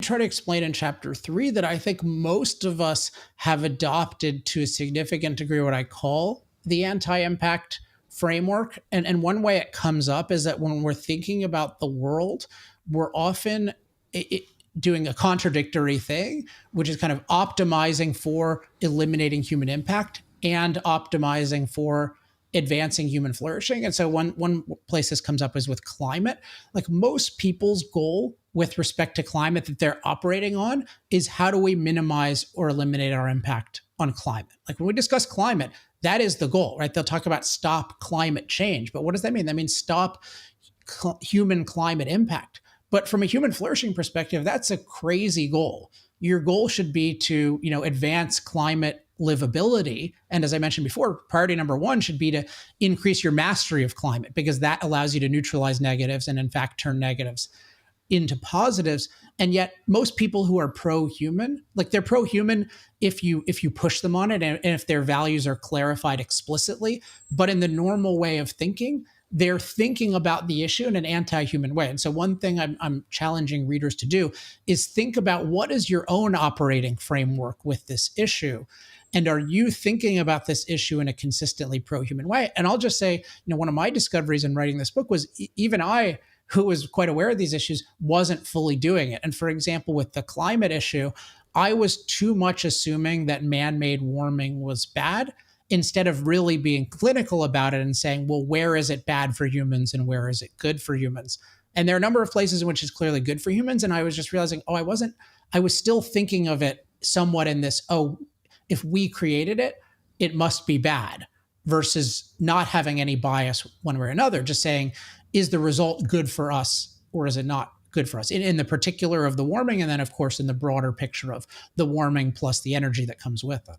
try to explain in chapter 3 that I think most of us have adopted to a significant degree what I call the anti-impact framework. And one way it comes up is that when we're thinking about the world, we're often doing a contradictory thing, which is kind of optimizing for eliminating human impact and optimizing for advancing human flourishing. And so one place this comes up is with climate. Like most people's goal with respect to climate that they're operating on is how do we minimize or eliminate our impact on climate? Like when we discuss climate, that is the goal, right? They'll talk about stop climate change, but what does that mean? That means stop human climate impact. But from a human flourishing perspective, that's a crazy goal. Your goal should be to, advance climate livability. And as I mentioned before, priority number one should be to increase your mastery of climate, because that allows you to neutralize negatives and in fact turn negatives into positives. And yet most people who are pro-human, like they're pro-human if you push them on it and if their values are clarified explicitly. But in the normal way of thinking, they're thinking about the issue in an anti-human way. And so one thing I'm challenging readers to do is think about what is your own operating framework with this issue. And are you thinking about this issue in a consistently pro-human way? And I'll just say, one of my discoveries in writing this book was even I, who was quite aware of these issues, wasn't fully doing it. And for example, with the climate issue, I was too much assuming that man-made warming was bad, instead of really being clinical about it and saying, well, where is it bad for humans and where is it good for humans? And there are a number of places in which it's clearly good for humans. And I was just realizing, I was still thinking of it somewhat in this, if we created it, it must be bad, versus not having any bias one way or another, just saying, is the result good for us or is it not good for us in the particular of the warming? And then of course, in the broader picture of the warming plus the energy that comes with it.